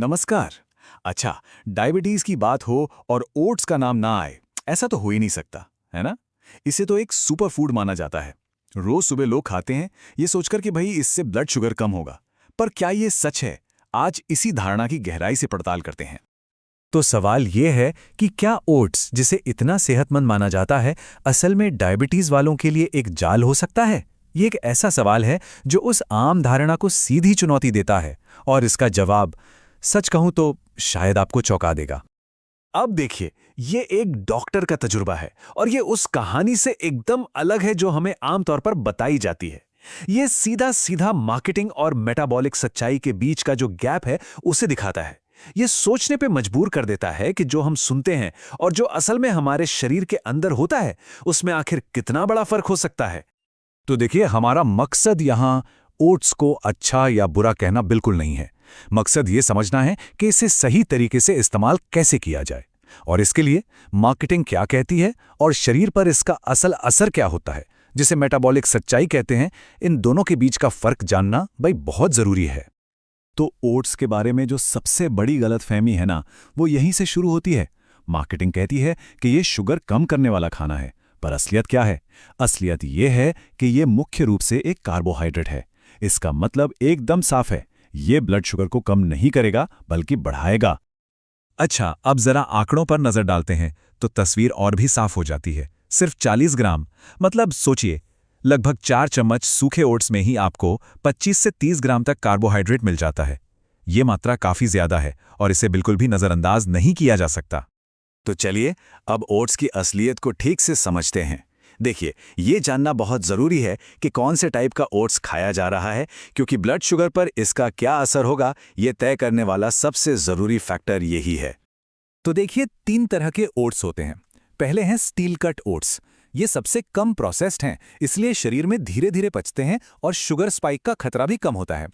नमस्कार। अच्छा, डायबिटीज की बात हो और ओट्स का नाम ना आए, ऐसा तो हो ही नहीं सकता, है ना? इसे तो एक सुपर फूड माना जाता है। रोज सुबह लोग खाते हैं, ये सोचकर कि भाई इससे ब्लड शुगर कम होगा। पर क्या ये सच है? आज इसी धारणा की गहराई से पड़ताल करते हैं। तो सवाल ये है कि क्या ओट्स, जिसे इतना सेहतमंद माना जाता है, असल में डायबिटीज वालों के लिए एक जाल हो सकता है? ये एक ऐसा सवाल है जो उस आम धारणा को सीधी चुनौती देता है, और इसका जवाब, सच कहूं तो, शायद आपको चौंका देगा। अब देखिए, ये एक डॉक्टर का तजुर्बा है और ये उस कहानी से एकदम अलग है जो हमें आमतौर पर बताई जाती है। ये सीधा सीधा मार्केटिंग और मेटाबॉलिक सच्चाई के बीच का जो गैप है, उसे दिखाता है। ये सोचने पे मजबूर कर देता है कि जो हम सुनते हैं और जो असल में हमारे शरीर के अंदर होता है, उसमें आखिर कितना बड़ा फर्क हो सकता है। तो देखिए, हमारा मकसद यहाँ ओट्स को अच्छा या बुरा कहना बिल्कुल नहीं है। मकसद ये समझना है कि इसे सही तरीके से इस्तेमाल कैसे किया जाए, और इसके लिए मार्केटिंग क्या कहती है और शरीर पर इसका असल असर क्या होता है, जिसे मेटाबॉलिक सच्चाई कहते हैं। इन दोनों के बीच का फर्क जानना भाई बहुत जरूरी है। तो ओट्स के बारे में जो सबसे बड़ी गलतफहमी है ना, वो यहीं से शुरू होती है। मार्केटिंग कहती है कि ये शुगर कम करने वाला खाना है, पर असलियत क्या है? असलियत ये है कि ये मुख्य रूप से एक कार्बोहाइड्रेट है। इसका मतलब एकदम साफ है, ये ब्लड शुगर को कम नहीं करेगा बल्कि बढ़ाएगा। अच्छा, अब जरा आंकड़ों पर नजर डालते हैं तो तस्वीर और भी साफ हो जाती है। सिर्फ 40 ग्राम, मतलब सोचिए, लगभग 4 चम्मच सूखे ओट्स में ही आपको 25 से 30 ग्राम तक कार्बोहाइड्रेट मिल जाता है। ये मात्रा काफी ज्यादा है और इसे बिल्कुल भी नजरअंदाज नहीं किया जा सकता। तो चलिए, अब ओट्स की असलियत को ठीक से समझते हैं। देखिए, ये जानना बहुत ज़रूरी है कि कौन से टाइप का ओट्स खाया जा रहा है, क्योंकि ब्लड शुगर पर इसका क्या असर होगा, ये तय करने वाला सबसे ज़रूरी फैक्टर यही है। तो देखिए, 3 तरह के ओट्स होते हैं। पहले हैं स्टील कट ओट्स। ये सबसे कम प्रोसेस्ड हैं, इसलिए शरीर में धीरे धीरे पचते हैं और शुगर स्पाइक का खतरा भी कम होता है।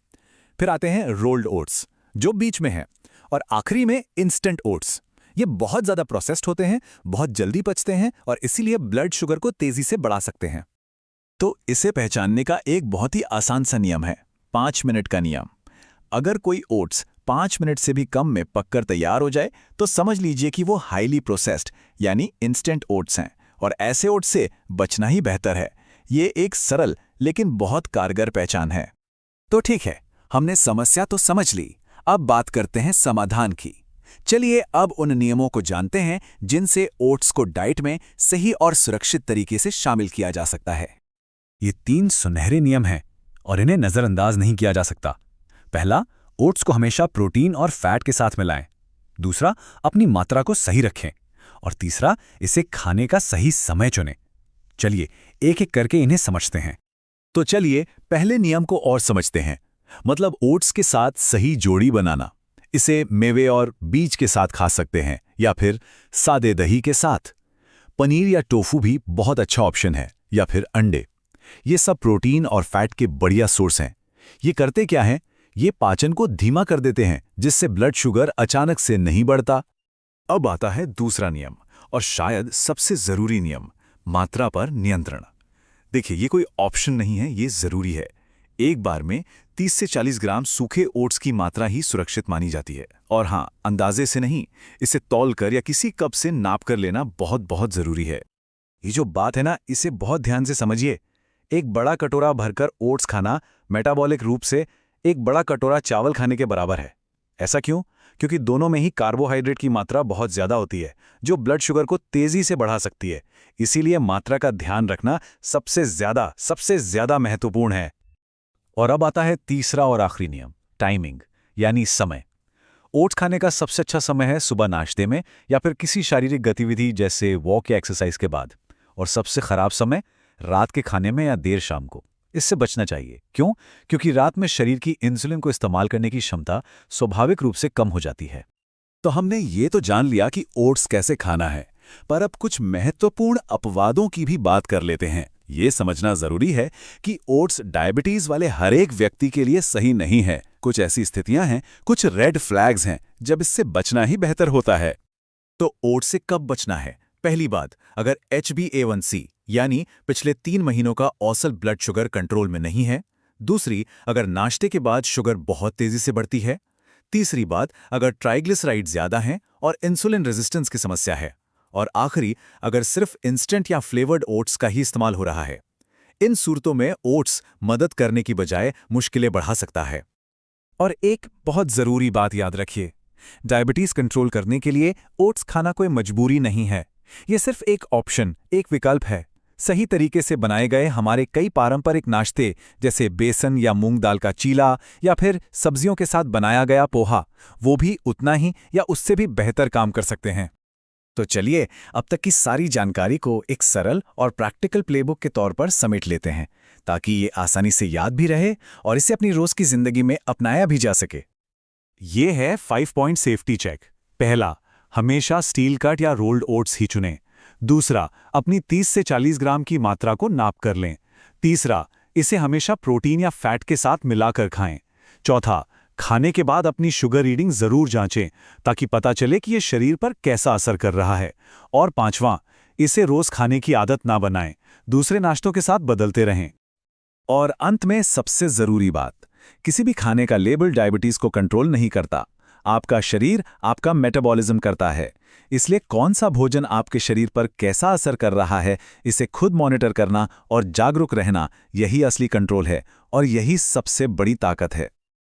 फिर आते हैं रोल्ड ओट्स, जो बीच में हैं। और आखिरी में इंस्टेंट ओट्स। ये बहुत ज़्यादा प्रोसेस्ड होते हैं, बहुत जल्दी पचते हैं और इसीलिए ब्लड शुगर को तेज़ी से बढ़ा सकते हैं। तो इसे पहचानने का एक बहुत ही आसान सा नियम है, 5 मिनट का नियम। अगर कोई ओट्स 5 मिनट से भी कम में पककर तैयार हो जाए, तो समझ लीजिए कि वो हाईली प्रोसेस्ड यानी इंस्टेंट ओट्स हैं, और ऐसे ओट्स से बचना ही बेहतर है। ये एक सरल लेकिन बहुत कारगर पहचान है। तो ठीक है, हमने समस्या तो समझ ली। अब बात करते हैं समाधान की। चलिए अब उन नियमों को जानते हैं जिनसे ओट्स को डाइट में सही और सुरक्षित तरीके से शामिल किया जा सकता है। ये 3 सुनहरे नियम हैं और इन्हें नज़रअंदाज नहीं किया जा सकता। पहला, ओट्स को हमेशा प्रोटीन और फैट के साथ मिलाएं। दूसरा, अपनी मात्रा को सही रखें। और तीसरा, इसे खाने का सही समय चुनें। चलिए एक एक करके इन्हें समझते हैं। तो चलिए पहले नियम को और समझते हैं, मतलब ओट्स के साथ सही जोड़ी बनाना। इसे मेवे और बीज के साथ खा सकते हैं या फिर सादे दही के साथ। पनीर या टोफू भी बहुत अच्छा ऑप्शन है, या फिर अंडे। ये सब प्रोटीन और फैट के बढ़िया सोर्स हैं। ये करते क्या हैं? ये पाचन को धीमा कर देते हैं, जिससे ब्लड शुगर अचानक से नहीं बढ़ता। अब आता है दूसरा नियम, और शायद सबसे जरूरी नियम, मात्रा पर नियंत्रण। देखिए, ये कोई ऑप्शन नहीं है, ये जरूरी है। एक बार में 30 से 40 ग्राम सूखे ओट्स की मात्रा ही सुरक्षित मानी जाती है। और हाँ, अंदाजे से नहीं, इसे तौलकर या किसी कप से नाप कर लेना बहुत बहुत जरूरी है। ये जो बात है ना, इसे बहुत ध्यान से समझिए। एक बड़ा कटोरा भरकर ओट्स खाना मेटाबॉलिक रूप से एक बड़ा कटोरा चावल खाने के बराबर है। ऐसा क्यों? क्योंकि दोनों में ही कार्बोहाइड्रेट की मात्रा बहुत ज्यादा होती है, जो ब्लड शुगर को तेजी से बढ़ा सकती है। इसीलिए मात्रा का ध्यान रखना सबसे ज्यादा महत्वपूर्ण है। और अब आता है तीसरा और आखिरी नियम, टाइमिंग, यानी समय। ओट्स खाने का सबसे अच्छा समय है सुबह नाश्ते में या फिर किसी शारीरिक गतिविधि जैसे वॉक या एक्सरसाइज के बाद। और सबसे खराब समय रात के खाने में या देर शाम को। इससे बचना चाहिए। क्यों? क्योंकि रात में शरीर की इंसुलिन को इस्तेमाल करने की क्षमता स्वाभाविक रूप से कम हो जाती है। तो हमने ये तो जान लिया कि ओट्स कैसे खाना है, पर अब कुछ महत्वपूर्ण अपवादों की भी बात कर लेते हैं। ये समझना जरूरी है कि ओट्स डायबिटीज वाले हर एक व्यक्ति के लिए सही नहीं है। कुछ ऐसी स्थितियां हैं, कुछ रेड फ्लैग्स हैं, जब इससे बचना ही बेहतर होता है। तो ओट्स से कब बचना है? पहली बात, अगर HbA1c यानी पिछले 3 महीनों का औसत ब्लड शुगर कंट्रोल में नहीं है। दूसरी, अगर नाश्ते के बाद शुगर बहुत तेजी से बढ़ती है। तीसरी बात, अगर ट्राइग्लिसराइड ज़्यादा हैं और इंसुलिन रेजिस्टेंस की समस्या है। और आखिरी, अगर सिर्फ इंस्टेंट या फ्लेवर्ड ओट्स का ही इस्तेमाल हो रहा है। इन सूरतों में ओट्स मदद करने की बजाय मुश्किलें बढ़ा सकता है। और एक बहुत ज़रूरी बात याद रखिए, डायबिटीज़ कंट्रोल करने के लिए ओट्स खाना कोई मजबूरी नहीं है। ये सिर्फ एक ऑप्शन, एक विकल्प है। सही तरीके से बनाए गए हमारे कई पारंपरिक नाश्ते, जैसे बेसन या मूंग दाल का चीला या फिर सब्जियों के साथ बनाया गया पोहा, वो भी उतना ही या उससे भी बेहतर काम कर सकते हैं। तो चलिए, अब तक की सारी जानकारी को एक सरल और प्रैक्टिकल प्लेबुक के तौर पर समेट लेते हैं, ताकि ये आसानी से याद भी रहे और इसे अपनी रोज की जिंदगी में अपनाया भी जा सके। ये है 5 पॉइंट सेफ्टी चेक। पहला, हमेशा स्टील कट या रोल्ड ओट्स ही चुनें। दूसरा, अपनी 30 से 40 ग्राम की मात्रा को नाप कर लें। तीसरा, इसे हमेशा प्रोटीन या फैट के साथ मिलाकर खाएं। चौथा, खाने के बाद अपनी शुगर रीडिंग जरूर जांचें, ताकि पता चले कि यह शरीर पर कैसा असर कर रहा है। और पांचवां, इसे रोज खाने की आदत ना बनाएं, दूसरे नाश्तों के साथ बदलते रहें। और अंत में सबसे जरूरी बात, किसी भी खाने का लेबल डायबिटीज को कंट्रोल नहीं करता। आपका शरीर आपका मेटाबॉलिज्म करता है। इसलिए कौन सा भोजन आपके शरीर पर कैसा असर कर रहा है, इसे खुद मॉनिटर करना और जागरूक रहना, यही असली कंट्रोल है और यही सबसे बड़ी ताकत है।